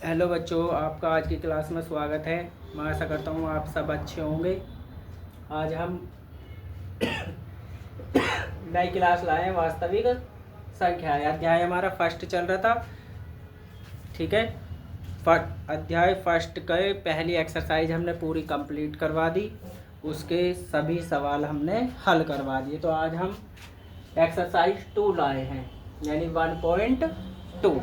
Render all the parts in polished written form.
Hello बच्चों, आपका आज की क्लास में स्वागत है। मैं आशा करता हूँ आप सब अच्छे होंगे। आज हम नई क्लास लाए हैं, वास्तविक संख्या अध्याय हमारा फर्स्ट चल रहा था। ठीक है, अध्याय फर्स्ट के पहली एक्सरसाइज हमने पूरी कंप्लीट करवा दी, उसके सभी सवाल हमने हल करवा दिए। तो आज हम एक्सरसाइज 2 लाए हैं, यानी 1.2।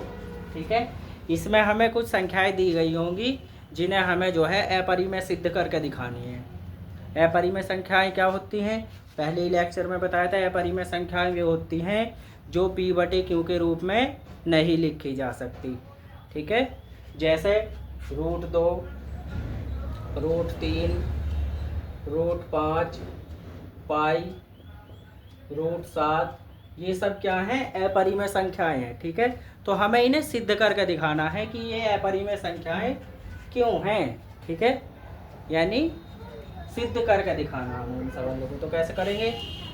ठीक है, इसमें हमें कुछ संख्याएं दी गई होंगी जिन्हें हमें जो है अपरिमेय सिद्ध करके दिखानी है। अपरिमेय संख्याएं क्या होती हैं? पहले लेक्चर में बताया था, अपरिमेय संख्याएं वे होती हैं जो p/q के रूप में नहीं लिखी जा सकती। ठीक है, जैसे √2, √3, √5, पाई, √7, ये सब क्या हैं? अपरिमेय संख्याएं हैं। ठीक है, तो हमें इन्हें सिद्ध करके दिखाना है कि ये अपरिमेय संख्याएं क्यों हैं। ठीक है, यानी सिद्ध करके दिखाना हमें इन सवालों को। तो कैसे करेंगे?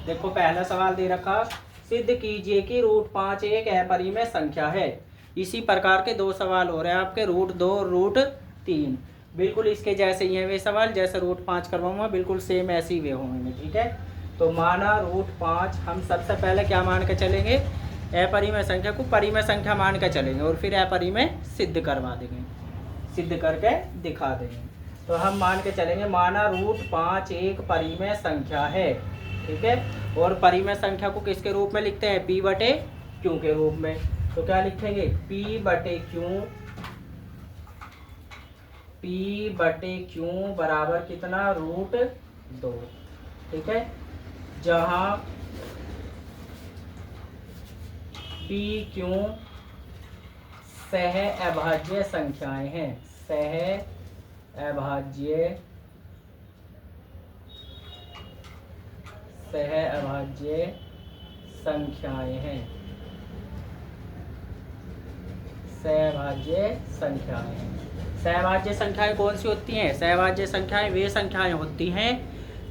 देखो, पहला सवाल दे रखा, सिद्ध कीजिए कि √5 एक अपरिमेय संख्या है। इसी प्रकार के दो सवाल हो रहे हैं आपके, √2 और √3। बिल्कुल इसके जैसे ही हैं वे सवाल, जैसे √5 करवाऊंगा बिल्कुल सेम ऐसे ही वे होंगे। ठीक है, तो माना √5, हम सबसे पहले क्या मान के चलेंगे? अपरिमेय संख्या को परिमेय संख्या मान के चलेंगे और फिर अपरिमेय सिद्ध करवा देंगे, सिद्ध करके दिखा देंगे। तो हम मान के चलेंगे, माना √5 एक परिमेय संख्या है। ठीक है, और परिमेय संख्या को किसके रूप में लिखते हैं? p/q के रूप में। तो क्या लिखेंगे? p/q बराबर कितना? √2। ठीक है, जहाँ p/q सह अभाज्य संख्याएं हैं, सह अभाज्य संख्याएं हैं, सहभाज्य संख्याएं। सहभाज्य संख्याएं कौन सी होती हैं? सहभाज्य संख्याएं वे संख्याएं होती हैं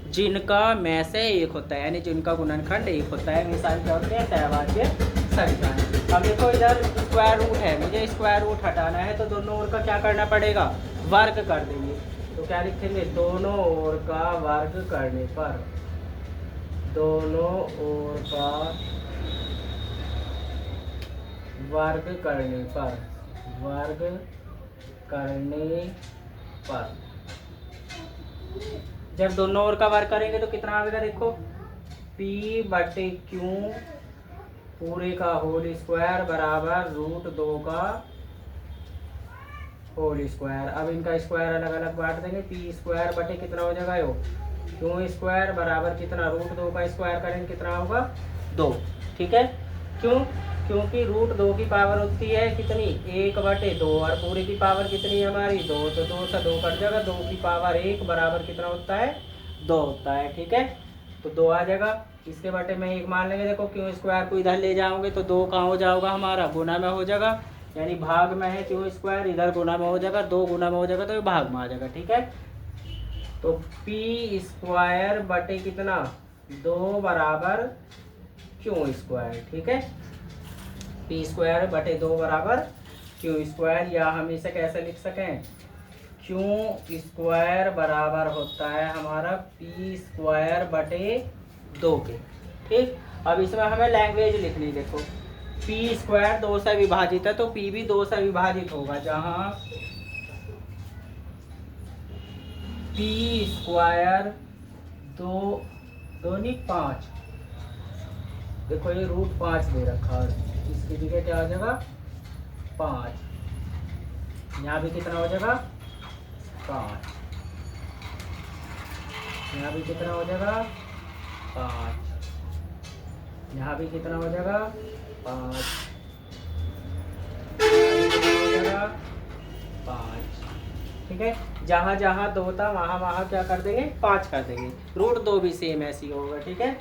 जिनका में से एक होता है, यानी जिनका गुणनखंड एक होता है, वे सारी क्या होते हैं? सहभाज्य संख्याएं। अब देखो, इधर स्क्वायर रूट है, मुझे स्क्वायर रूट हटाना है, तो दोनों ओर का क्या करना पड़ेगा? वर्ग कर देंगे। तो क्या लिखेंगे? दोनों ओर का वर्ग करने पर, दोनों ओर का वर्ग करने पर, वर्ग करने पर, जब दोनों ओर का वर्ग करेंगे तो कितना आएगा? देखो, p/q पूरे का होल स्क्वायर बराबर √2 का होल स्क्वायर। अब इनका स्क्वायर अलग अलग बांट देंगे, p² बटे कितना हो जाएगा? q² बराबर कितना? √2 का स्क्वायर करेंगे कितना होगा? 2। ठीक है, क्यों? क्योंकि √2 की पावर होती है कितनी? 1/2, और पूरे की पावर कितनी है हमारी? 2। तो 2 से 2 कट जाएगा, 2 की पावर 1 बराबर कितना होता है? 2 होता है। ठीक है, तो 2 आ जाएगा। इसके बटे में 1 मान लेंगे। देखो, q² को इधर ले जाओगे तो 2 कहाँ हो जाएगा? हमारा गुना में हो जाएगा, यानी भाग में है q², इधर गुना में हो जाएगा, 2 गुना में हो जाएगा तो ये भाग में आ जाएगा। ठीक है, तो p² बटे कितना? 2 बराबर q²। ठीक है, p² बटे 2 बराबर q², या हम इसे कैसे लिख सकें? q² बराबर होता है हमारा p² बटे 2 के। ठीक, अब इसमें हमें लैंग्वेज लिखनी। देखो, p² 2 से विभाजित है तो p भी 2 से विभाजित होगा, जहाँ p² 2 नहीं 5। देखो, ये √5 दे रखा है, इसकी जगह क्या हो जाएगा? 5। यहाँ भी कितना हो जाएगा? 5। यहाँ भी कितना हो जाएगा? 5। यहाँ भी कितना हो जाएगा? 5। हो जाएगा 5। ठीक है, जहाँ जहाँ 2 था वहाँ वहाँ क्या कर देंगे? 5 कर देंगे। √2 भी सेम ऐसे ही होगा। ठीक है,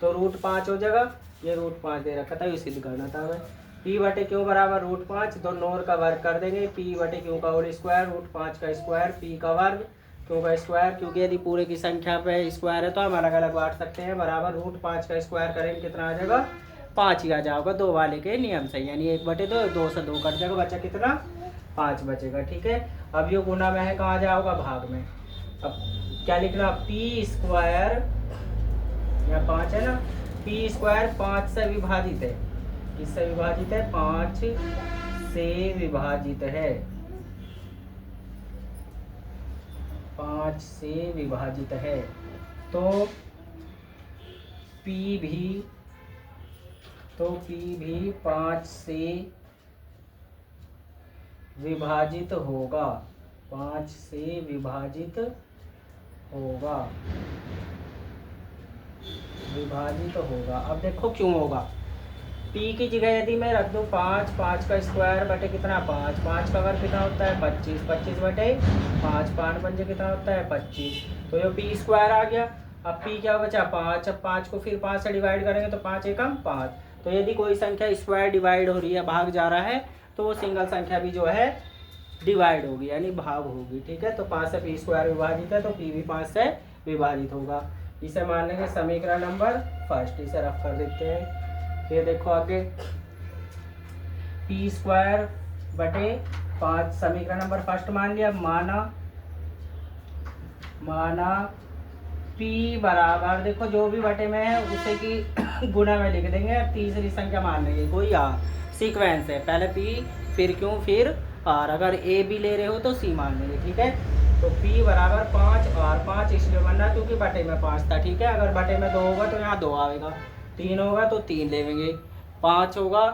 तो √5 हो जाएगा। ये √5 दे रखा था, ये सिद्ध करना था हमें। p/q बराबर √5, दोनों ओर का वर्ग कर देंगे। p/q का होल स्क्वायर, √5 का स्क्वायर, p का वर्ग, q का स्क्वायर, क्योंकि यदि पूरे की संख्या पे स्क्वायर है तो हम अलग अलग बांट सकते हैं। बराबर √5 का स्क्वायर करेंगे कितना आ जाएगा? 5 ही आ जाएगा, 2 वाले के नियम से, यानी 1/2, 2 से 2 कट जाएगा, बचा कितना? 5 बचेगा। ठीक है, अब ये गुना में है, कहाँ जाओगा, भाग में। अब क्या लिखना, पी स्क्वायर, यहाँ 5 है ना, पी स्क्वायर 5 से विभाजित है, किससे विभाजित है, 5 से विभाजित है, 5 से विभाजित है। तो P भी 5 से विभाजित होगा, 5 से विभाजित होगा, विभाजित होगा। अब देखो क्यों होगा, P की जगह यदि मैं रख दूँ 5, 5 का स्क्वायर बटे कितना, 5, 5 का वर्ग कितना होता है, 25, 25 बटे 5, 5 पंजे कितना होता है, 25। तो ये P स्क्वायर आ गया। अब P क्या बचा, 5। अब 5 को फिर 5 से डिवाइड करेंगे तो 5 एकम 5। तो यदि कोई संख्या स्क्वायर डिवाइड हो रही है, भाग जा रहा है, तो वो सिंगल संख्या भी जो है डिवाइड होगी, यानी भाग होगी। ठीक है, तो 5 से P स्क्वायर विभाजित है, तो P भी 5 से विभाजित होगा। इसे मान लेंगे समीकरण नंबर फर्स्ट, इसे रफ कर देते हैं। फिर देखो आगे, P स्क्वायर बटे 5 समीकरण नंबर फर्स्ट मान लिया। माना P बराबर, देखो जो भी बटे में है उसे की गुना में लिख देंगे। अब तीसरी संख्या मान लेंगे, कोई सीक्वेंस है, पहले P फिर Q फिर R, अगर A भी ले रहे हो तो C मान लेंगे। ठीक है, तो P बराबर 5 R, 5 इसलिए बन रहा क्योंकि बटे में 5 था। ठीक है, अगर बटे में 2 होगा तो यहाँ 2 आएगा, 3 होगा तो 3 लेंगे, 5 होगा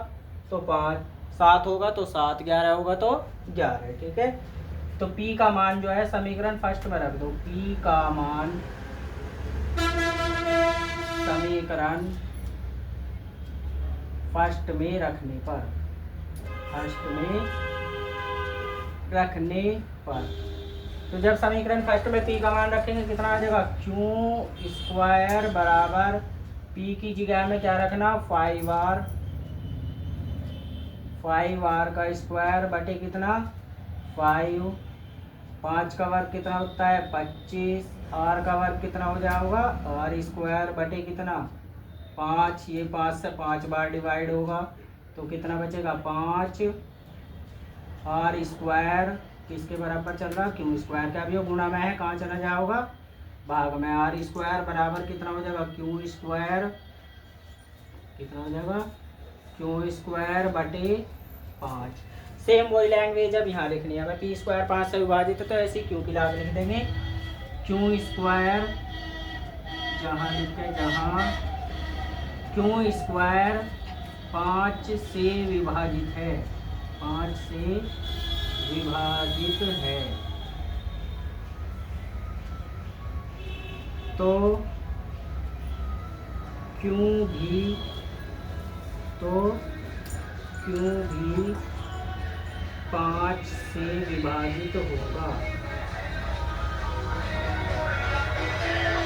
तो 5, 7 होगा तो 7, 11 होगा तो 11। ठीक है, तो P का मान जो है समीकरण फर्स्ट में रख दो। P का मान समीकरण फर्स्ट में रखने पर, तो जब समीकरण फर्स्ट में P का मान रखेंगे कितना आ जाएगा, Q स्क्वायर बराबर P की जगह में क्या रखना, 5R का स्क्वायर बटे कितना, 5, 5 का वर्ग कितना होता है, 25, R का वर्ग कितना हो जाएगा, R स्क्वायर बटे कितना, 5, ये 5 से 5 बार डिवाइड होगा तो कितना बचेगा, 5 R स्क्वायर किसके बराबर चल रहा, Q स्क्वायर का भी गुणा में है, कहाँ चला जाएगा, भाग में। R स्क्वायर बराबर कितना हो जाएगा, Q स्क्वायर कितना हो जाएगा, Q स्क्वायर बटे 5। सेम वही लैंग्वेज अब यहाँ लिखनी है हमें। P स्क्वायर 5 से विभाजित है तो ऐसे Q की लाग लिख देंगे, Q स्क्वायर जहाँ लिखे, जहाँ Q स्क्वायर 5 से विभाजित है, 5 से विभाजित है, तो Q भी 5 से विभाजित होगा,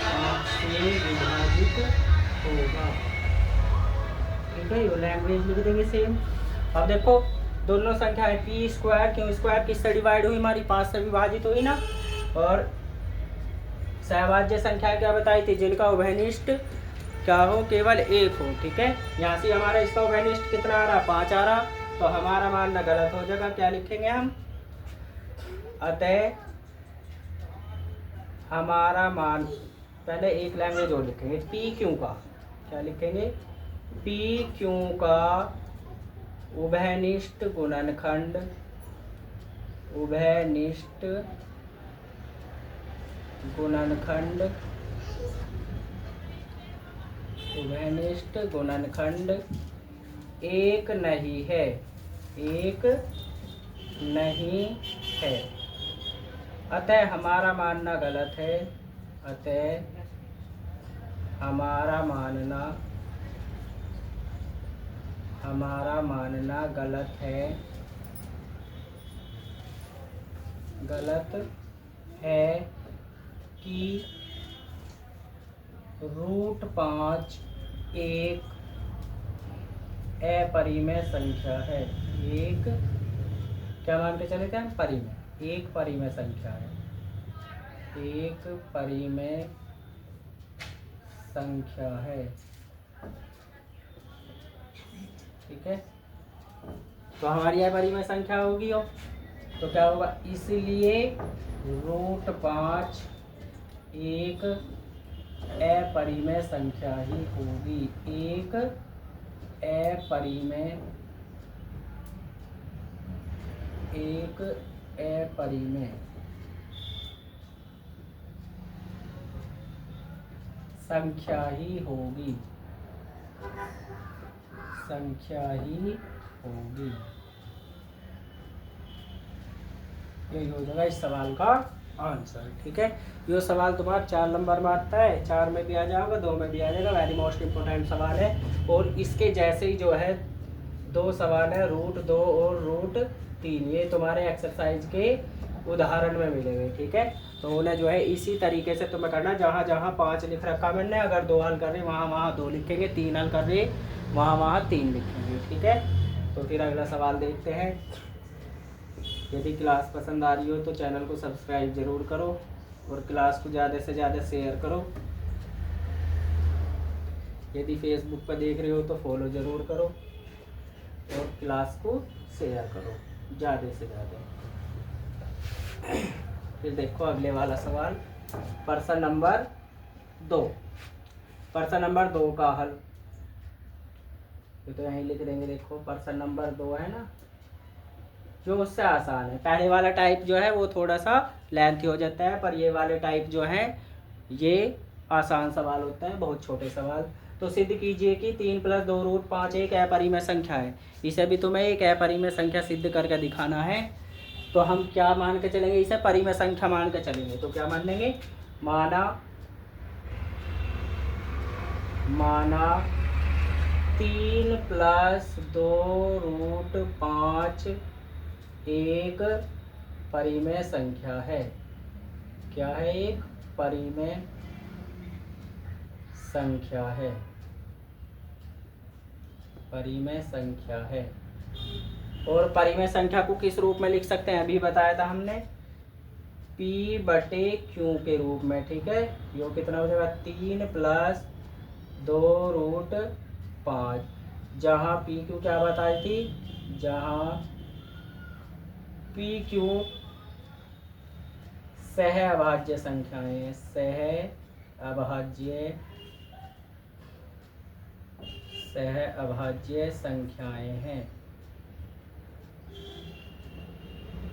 5 से विभाजित होगा। ठीक है, ये लैंग्वेज लिख देंगे सेम। अब देखो दोनों संख्या है, P स्क्वायर Q स्क्वायर किससे डिवाइड हुई, हमारी 5 से विभाजित हुई ना, और सहभाज्य संख्या क्या बताई थी, जिनका उभयनिष्ठ क्या हो, केवल 1 हो। ठीक है, यहाँ से हमारा इसका उभयनिष्ठ कितना आ रहा, 5 आ रहा, तो हमारा मानना गलत हो जाएगा। क्या लिखेंगे हम, अतः हमारा मान, पहले एक लैंग्वेज और लिखेंगे, P Q का क्या लिखेंगे, P Q का उभयनिष्ठ गुणनखंड, उभयनिष्ठ गुणनखंड एक नहीं है, एक नहीं है, अतः हमारा मानना गलत है, अतः हमारा मानना गलत है, कि √5 एक अपरिमेय संख्या है, एक क्या मान के चले थे हम, परिमेय, एक परिमेय संख्या है, एक परिमेय संख्या है। ठीक है, तो हमारी यह परिमेय संख्या होगी, तो क्या होगा, इसलिए √5 एक अपरिमेय संख्या ही होगी, एक अपरिमेय संख्या ही होगी, यही हो जाएगा इस सवाल का आंसर। ठीक है, ये सवाल तुम्हारा 4 नंबर में आता है, 4 में भी आ जाएगा, 2 में भी आ जाएगा, वेरी मोस्ट इम्पोर्टेंट सवाल है। और इसके जैसे ही जो है 2 सवाल है, √2 और √3, ये तुम्हारे एक्सरसाइज के उदाहरण में मिलेंगे। ठीक है, तो उन्हें जो है इसी तरीके से तुम्हें करना, जहाँ जहाँ 5 लिख रखा मैंने, अगर 2 हल कर रहे वहाँ वहाँ 2 लिखेंगे, 3 हल कर रहे वहाँ वहाँ 3 लिखेंगे। ठीक है, तो फिर अगला सवाल देखते हैं। यदि क्लास पसंद आ रही हो तो चैनल को सब्सक्राइब ज़रूर करो और क्लास को ज़्यादा से ज़्यादा शेयर करो। यदि फेसबुक पर देख रहे हो तो फॉलो ज़रूर करो और क्लास को शेयर करो ज़्यादा से ज़्यादा। फिर देखो अगले वाला सवाल, प्रश्न नंबर 2। प्रश्न नंबर 2 का हल तो यहीं लिख देंगे। देखो प्रश्न नंबर 2 है ना, जो उससे आसान है। पहले वाला टाइप जो है वो थोड़ा सा लेंथी हो जाता है, पर ये वाले टाइप जो है ये आसान सवाल होते हैं, बहुत छोटे सवाल। तो सिद्ध कीजिए कि 3 + 2 √5 एक अपरिमेय संख्या है। इसे भी तुम्हें एक अपरिमेय संख्या सिद्ध करके दिखाना है। तो हम क्या मान के चलेंगे, इसे परिमेय संख्या मान के चलेंगे। तो क्या मान लेंगे, माना 3 + 2 √5 एक परिमेय संख्या है। क्या है, एक परिमेय संख्या है, परिमेय संख्या है। और परिमेय संख्या को किस रूप में लिख सकते हैं, अभी बताया था हमने, P/Q के रूप में। ठीक है, यो कितना हो जाएगा, 3 + 2 √5, जहाँ PQ क्या बताई थी, जहाँ PQ सहअभाज्य संख्याएं, सहअभाज्य संख्याएं हैं।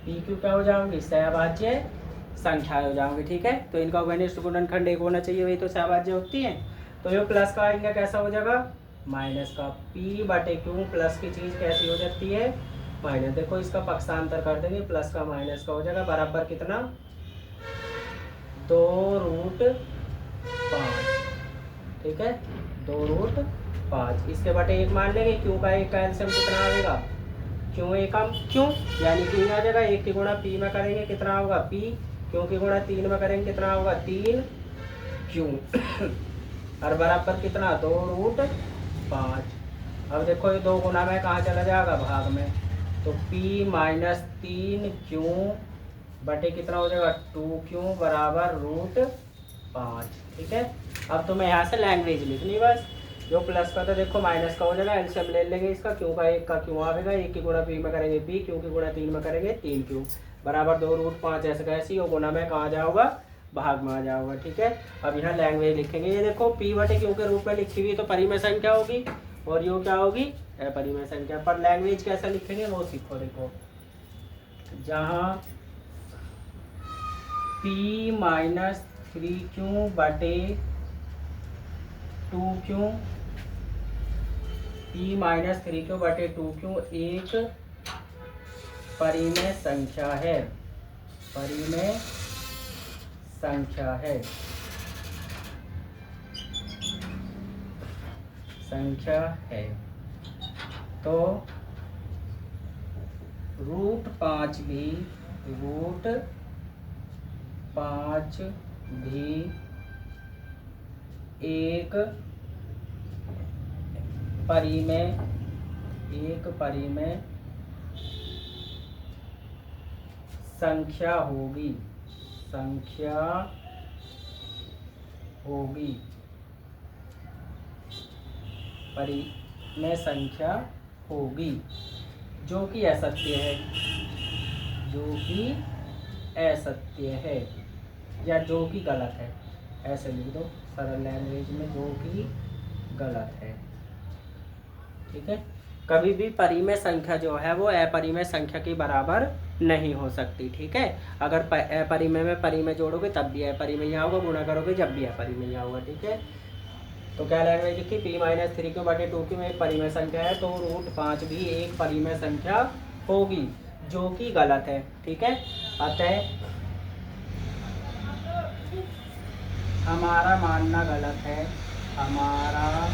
PQ क्या हो जाओगे, सहअभाज्य संख्याएं हो जाओगे। ठीक है, तो इनका घनिष्ठ गुणनखंड 1 होना चाहिए, वही तो सहअभाज्य होती है। तो ये प्लस का आएगा कैसा हो जाएगा, माइनस का। P/Q प्लस की चीज कैसी हो जाती है, माइनस। देखो इसका पक्षांतर कर देंगे, प्लस का माइनस का हो जाएगा, बराबर कितना, 2 √5। ठीक है, 2 √5। इसके बटे 1 मान लेंगे। क्यू का 1 का एलसीएम कितना आएगा, क्यों एकम क्यों, यानी कि आ जाएगा 1 की गुणा P में करेंगे कितना होगा, P। क्यों की गुणा 3 में करेंगे कितना होगा, 3 क्यों और बराबर कितना, 2 √5। अब देखो ये 2 गुना में कहाँ चला जाएगा, भाग में। तो P - 3 क्यों बटे कितना हो जाएगा, 2 क्यों बराबर √5। ठीक है, अब तुम्हें यहाँ से लैंग्वेज लिखनी बस। जो प्लस का था देखो माइनस का हो जाएगा, एलसीएम ले लेंगे इसका। क्यों का 1 का क्यों आएगा, 1 की गुणा P में करेंगे P, क्यों की गुणा 3 में करेंगे 3 क्यों बराबर 2 √5। ऐसे कैसी हो, गुना में कहाँ जाओगा, भाग में आ जाओगा। ठीक है, अब यहाँ लैंग्वेज लिखेंगे। ये देखो P/Q के रूप में लिखी हुई तो परिमेय संख्या होगी, और यो क्या होगी, अपरिमेय संख्या। पर लैंग्वेज कैसा लिखेंगे वो सीखो। देखो जहाँ P - 3Q बटे 2Q, P - 3Q बटे 2Q एक परिमेय संख्या है, परिमेय संख्या है, संख्या है। तो √5 भी एक परिमेय संख्या होगी, परिमेय संख्या होगी, जो कि असत्य है। जो कि असत्य है या जो कि गलत है, ऐसे लिख दो सरल लैंग्वेज में, जो कि गलत है। ठीक है, कभी भी परिमेय संख्या जो है वो अपरिमेय संख्या के बराबर नहीं हो सकती। ठीक है, अगर अपरिमेय में परिमेय जोड़ोगे तब भी अपरिमेय होगा, गुणा करोगे जब भी अपरिमेय होगा। ठीक है, तो क्या लैंग्वेज लिखी, p-3q/2q में एक परिमेय संख्या है तो √5 भी एक परिमेय संख्या होगी जो कि गलत है। ठीक है, अतः हमारा मानना गलत है, हमारा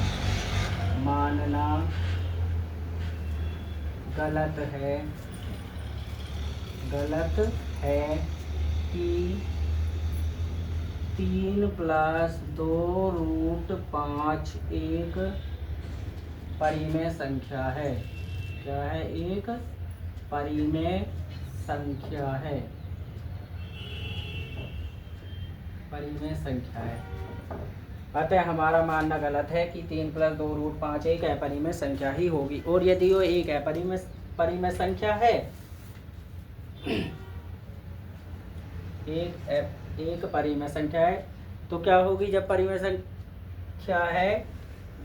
मानना गलत है कि 3 + 2√5 एक परिमेय संख्या है। क्या है, एक परिमेय संख्या है, परिमेय संख्या है। अतः हमारा मानना गलत है कि 3 + 2√5 एक अपरिमेय संख्या ही होगी। और यदि वो एक परिमेय संख्या है, एक परिमेय संख्या है, तो क्या होगी, जब परिमेय संख्या है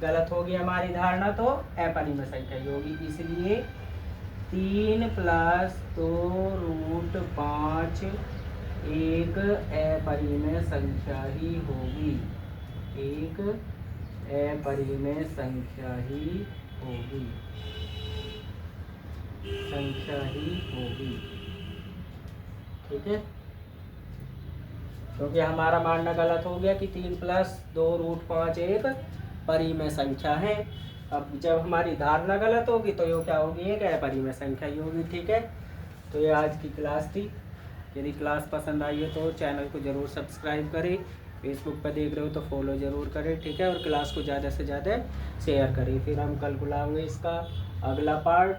गलत होगी हमारी धारणा, तो अपरिमेय संख्या ही होगी। इसलिए 3 + 2√5 एक अपरिमेय संख्या ही होगी, एक अपरिमेय संख्या ही होगी, ठीक है, क्योंकि हमारा मानना गलत हो गया कि 3 + 2√5 एक परिमेय संख्या है। अब जब हमारी धारणा गलत होगी तो ये क्या होगी, एक अपरिमेय संख्या ही होगी। ठीक है, तो ये आज की क्लास थी। यदि क्लास पसंद आई है तो चैनल को ज़रूर सब्सक्राइब करें, फेसबुक पर देख रहे हो तो फॉलो ज़रूर करें। ठीक है, और क्लास को ज़्यादा से ज़्यादा शेयर करें। फिर हम कल बुलाएंगे इसका अगला पार्ट,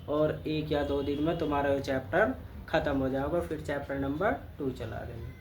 और 1 या 2 दिन में तुम्हारा ये चैप्टर ख़त्म हो जाएगा, फिर चैप्टर नंबर 2 चला देंगे।